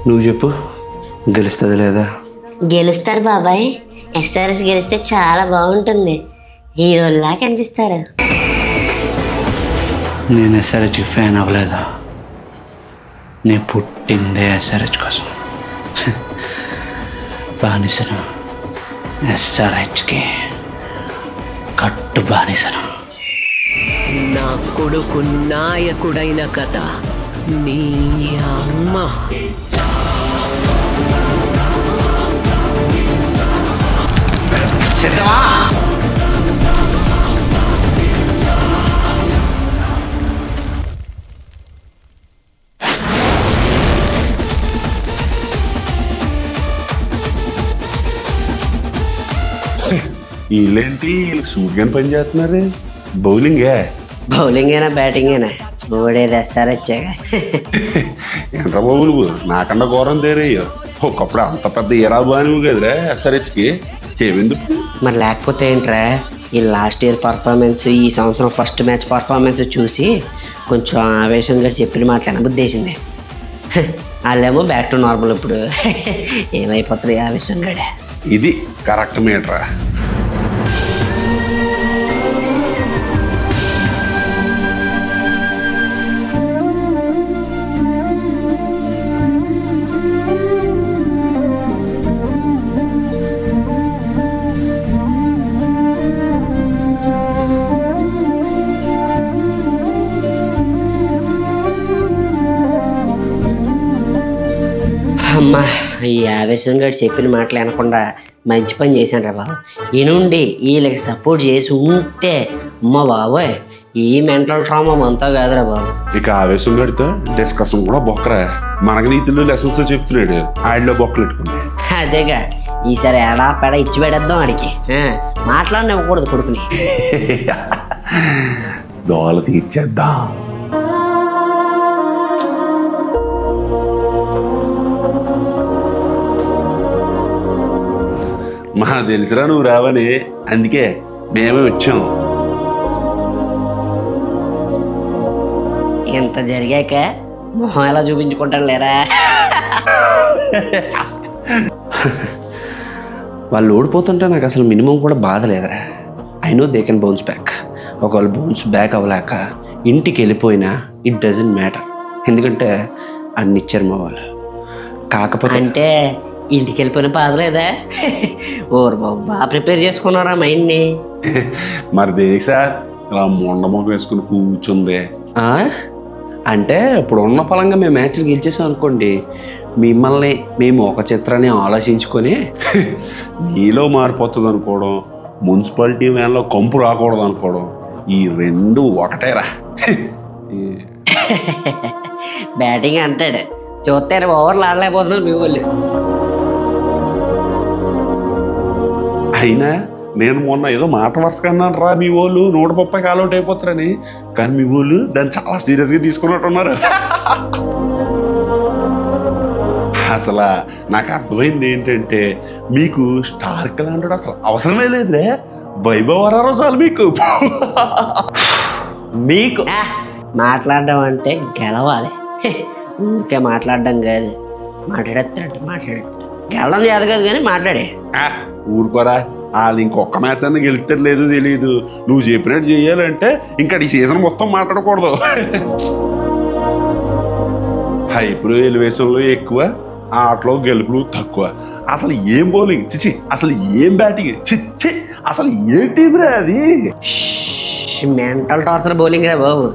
నువ్వు చెప్పు, గెలుస్తుంది లేదా? గెలుస్తారు బాబాయ్. ఎస్ఆర్ఎస్ గెలిస్తే చాలా బాగుంటుంది, హీరోల్లా కనిపిస్తారు. నేను ఎస్ఆర్హెచ్కి ఫ్యాన్ అవ్వలేదా? నేను పుట్టిందే ఎస్ఆర్హెచ్ కోసం. బానిసను, ఎస్ఆర్హెచ్కి కట్టు బానిసను. నా కొడుకు నాయకుడైన కథ నీ అమ్మ. సిద్ధమా? వీళ్ళేంటి వీళ్ళకి సూట్గానే పని చేస్తున్నారు? బౌలింగే? బౌలింగేనా బ్యాటింగేనా? ఓడేది ఎస్ఆర్హెచ్గా. ఏంట్రా బాబు నువ్వు నాకన్నా ఘోరం తేరయ్యో. ఒకప్పుడు అంత పెద్ద ఇరాబా నువ్వు కదరా ఎస్ఆర్హెచ్కి. ఏమెందుకు మరి లేకపోతే ఏంట్రా, ఈ లాస్ట్ ఇయర్ పర్ఫార్మెన్స్, ఈ సంవత్సరం ఫస్ట్ మ్యాచ్ పర్ఫార్మెన్స్ చూసి కొంచెం ఆవేశంగా చెప్పిన మాట ఉద్దేశింది. వాళ్ళేమో బ్యాక్ టు నార్మల్. ఇప్పుడు ఏమైపోతుంది ఆవేశంగా? ఇది కరెక్ట్ మీటరా. అమ్మా, ఈ ఆవేశం గడి చెప్పిన మాటలు అనకుండా మంచి పని చేశాను రా బాబు. ఈ నుండి వీళ్ళకి సపోర్ట్ చేసి ఉంటే అమ్మ బాబోయ్, ఈ మెంటల్ ట్రామా అంతా కాదురా బాబు. ఇక ఆవేశం గడితో డిస్కషన్ కూడా బొక్కరా. మనకు నీతులు లెసన్స్ చెప్తున్నాడు, ఆడిలో బొక్కలు పెట్టుకుంటే. అదేగా, ఈసారి ఎడా పెడ ఇచ్చి పెడేద్దాం ఆడికి. మాట్లాడనివ్వకూడదు కొడుకుని. దోల తీర్చేద్దాం. మా తెలుసురా నువ్వు రావని, అందుకే మేమే వచ్చాం. ఇంత జరిగాక మొహం ఎలా చూపించుకుంటాడు లేరా? వాళ్ళు ఓడిపోతుంటే నాకు అసలు మినిమం కూడా బాధ లేదురా. I know they can bounce back. ఒకవేళ బౌన్స్ బ్యాక్ అవ్వలేక ఇంటికి వెళ్ళిపోయినా ఇట్ డజంట్ మ్యాటర్, ఎందుకంటే అన్ని ఇచ్చారు మా వాళ్ళు. కాకపోతే అంటే ఇంటికి వెళ్ళిపోయిన బాధ లేదా? ఓరు బాబు, బాగా ప్రిపేర్ చేసుకున్నారా మైండ్ని? మరి దేనికి సార్ ఇలా మొండమొగ వేసుకుని కూర్చుందే? అంటే ఇప్పుడు ఉన్న పలంగా మేము మ్యాచ్లు గెలిచేసాం అనుకోండి, మిమ్మల్ని మేము ఒక చిత్రాన్ని ఆలోచించుకొని నీలో మారిపోతుంది అనుకోవడం, మున్సిపాలిటీ వ్యాన్లో కంపు రాకూడదు అనుకోవడం, ఈ రెండు ఒకటేరా. బ్యాటింగ్ అంటాడు, చూస్తే ఓవర్లు ఆడలేకపోతున్నారు మీ వాళ్ళు. అయినా నేను మొన్న ఏదో మాట వరుసగా అన్నాను రా, మీ వాళ్ళు 130 కాలౌట్ అయిపోతారని. కానీ మీ వాళ్ళు దాన్ని చాలా సీరియస్గా తీసుకున్నట్టున్నారు. అసలు నాకు అర్థమైంది ఏంటంటే, మీకు స్టార్ లాంటి అసలు అవసరమే లేదురే. వైభవరారో చాలు మీకు. మీకు మాట్లాడడం అంటే గెలవాలి, ఊరికే మాట్లాడడం కాదు. మాట్లాడేస్తాడు గెలడం చేదు కాదు కానీ మాట్లాడే. ఊరుకోరా, వాళ్ళు ఇంకొక మ్యాచ్ అన్న గెలుస్తారు లేదు తెలియదు. నువ్వు చెప్పినట్టు చేయాలంటే ఇంకా ఈ సీజన్ మొత్తం మాట్లాడకూడదు. హైప్లో ఎలివేషన్లో ఎక్కువ, ఆటలో గెలుపులు తక్కువ. అసలు ఏం బౌలింగ్ చిచి, అసలు ఏం బ్యాటింగ్ చిచ్చి, అసలు ఏ టీం రా అది? మెంటల్ టార్చర్ బౌలింగ్ రా బాబు.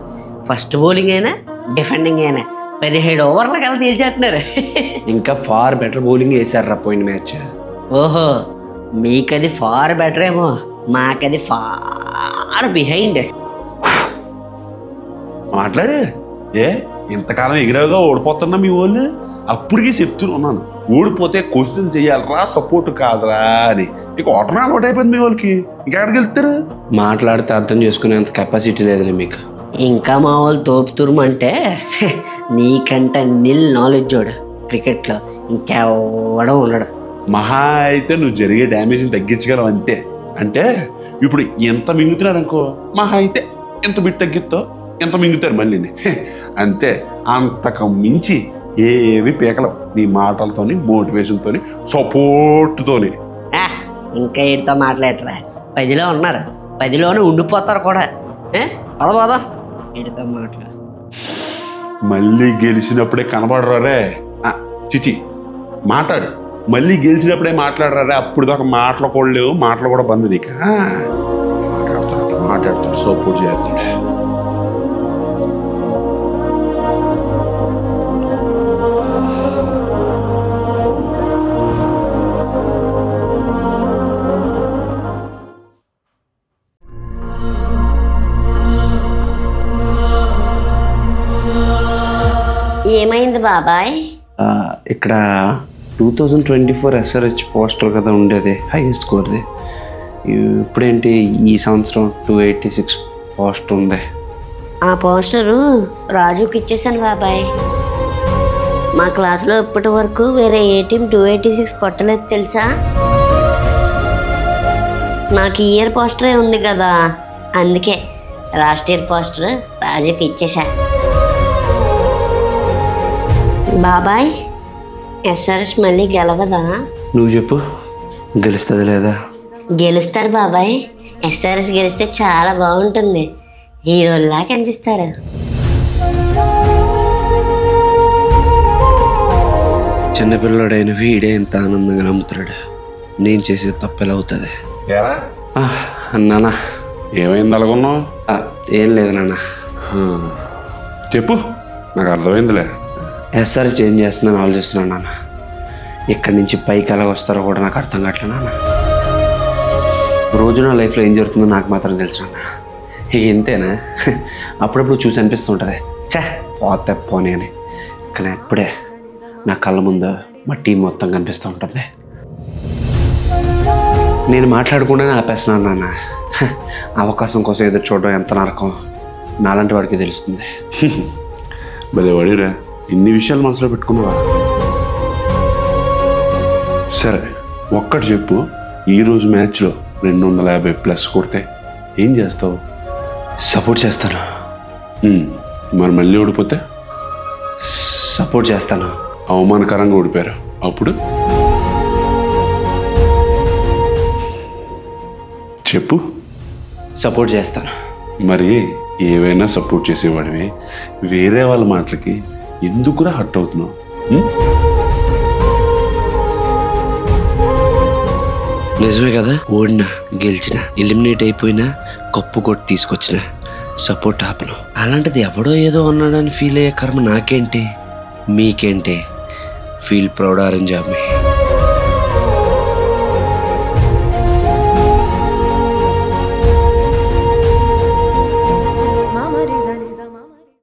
ఫస్ట్ బౌలింగ్ అయినా డిఫెండింగ్ అయినా 17 ఓవర్ల కదా తేల్చేస్తున్నారు. ఇంకా ఫార్ బెటర్ బౌలింగ్ వేసారు రా పోయిన మ్యాచ్. ఓహో, మీకది ఫార్ బెటర్ ఏమో, మాకది ఫార్ బిహైండ్. మాట్లాడే ఏ ఇంతకాలం ఎగిరావుగా ఓడిపోతున్నా మీ వాళ్ళు. అప్పటికీ చెప్తున్నాను, ఓడిపోతే క్వశ్చన్ చెయ్యాలరా, సపోర్ట్ కాదురా అని. ఇక ఓటమే అలవాటు అయిపోయింది మీ వాళ్ళకి. ఇంకెక్కడికి వెళ్తారు? మాట్లాడితే అర్థం చేసుకునేంత కెపాసిటీ లేదులే మీకు. ఇంకా మా వాళ్ళు తోపుతురుము అంటే నీకంటే నిల్ నాలెడ్జ్ చూడు క్రికెట్లో ఇంకెవడం ఉండడు. మహా అయితే నువ్వు జరిగే డ్యామేజ్ని తగ్గించగలవు అంతే. అంటే ఇప్పుడు ఎంత మింగుతున్నాడు అనుకో, మహా అయితే ఎంత బిట్ తగ్గిస్తో ఎంత మింగుతారు మళ్ళీ అంతే. అంతకు మించి ఏవి పీకలవు నీ మాటలతోని మోటివేషన్తోని సపోర్ట్తోని. ఇంకా వీటితో మాట్లాడరా, 10లో ఉన్నారు, 10లోనే ఉండిపోతారు కూడా. పద వీటితో మాట్లాడు. మళ్ళీ గెలిచినప్పుడే కనబడరారే. చిచి మాట్లాడు, మళ్ళీ గెలిచినప్పుడే మాట్లాడరారే. అప్పుడు దాకా మాట్లాడకూడలేవు, మాటలు కూడా బంద్ నీకు. మాట్లాడతాడు, సపోర్ట్ చేస్తాడు. ఏమైంది బాబాయ్? ఇక్కడ 2024 SRH పోస్టర్ కదా ఉండేది, హైయెస్ట్ స్కోర్ది. ఇప్పుడేంటి ఈ సంవత్సరం 286 పోస్టర్ ఉంది. ఆ పోస్టరు రాజుకి ఇచ్చేసాను బాబాయ్. మా క్లాస్లో ఇప్పటి వరకు వేరే ఏ టీం 286 కొట్టలేదు తెలుసా. నాకు ఈ ఇయర్ పోస్టరే ఉంది కదా, అందుకే లాస్ట్ ఇయర్ పోస్టర్ రాజుకి ఇచ్చేసా. బాబాయ్, SRH మళ్ళీ గెలవదా? నువ్వు చెప్పు, గెలుస్తుంది లేదా? గెలుస్తారు బాబాయ్. SRH గెలిస్తే చాలా బాగుంటుంది, హీరోల్లా కనిపిస్తారు. చిన్నపిల్లడైన వీడే ఇంత ఆనందంగా నమ్ముతాడు. నేను చేసే తప్పు ఎలా అవుతుంది? నాన్న ఏమైంది అలాగున్నావు? ఏం లేదు నాన్న. చెప్పు, నాకు అర్థమైందిలే. SRH చేంజ్ చేస్తున్నాను ఆలోచిస్తున్నాను నాన్న. ఇక్కడి నుంచి పైకి ఎలా వస్తారో కూడా నాకు అర్థం కావట్లేదు నాన్న. రోజు నా లైఫ్లో ఏం జరుగుతుందో నాకు మాత్రం తెలుసు నాన్న. ఇక ఇంతేనా? అప్పుడప్పుడు చూసి అనిపిస్తుంటుంది, పోతే పోనీ అని. కానీ అప్పుడే నా కళ్ళ ముందు మా టీం మొత్తం కనిపిస్తూ ఉంటుంది. నేను మాట్లాడకుండానే ఆపేస్తున్నాను నాన్న. అవకాశం కోసం ఎదురు చూడడం ఎంత నరకం నాలాంటి వాడికి తెలుస్తుంది. భలే వాడిరా, ఇన్ని విషయాలు మనసులో పెట్టుకున్నావా? సరే ఒక్కటి చెప్పు, ఈరోజు మ్యాచ్లో 250+ కొడితే ఏం చేస్తావు? సపోర్ట్ చేస్తాను. మరి మళ్ళీ ఓడిపోతే? సపోర్ట్ చేస్తాను. అవమానకరంగా ఓడిపోయారు, అప్పుడు చెప్పు. సపోర్ట్ చేస్తాను. మరి ఏవైనా సపోర్ట్ చేసేవాడివి, వేరే వాళ్ళ మాటలకి ఎందుకురా హర్ట్ అవుతున్నావు? నిజమే కదా, ఓడినా గెలిచినా ఎలిమినేట్ అయిపోయినా కప్పు కొట్టి తీసుకొచ్చిన సపోర్ట్ ఆపను. అలాంటిది ఎవడో ఏదో అన్నాడని ఫీల్ అయ్యే కర్మ నాకేంటి, మీకేంటి? Feel proud orange of me.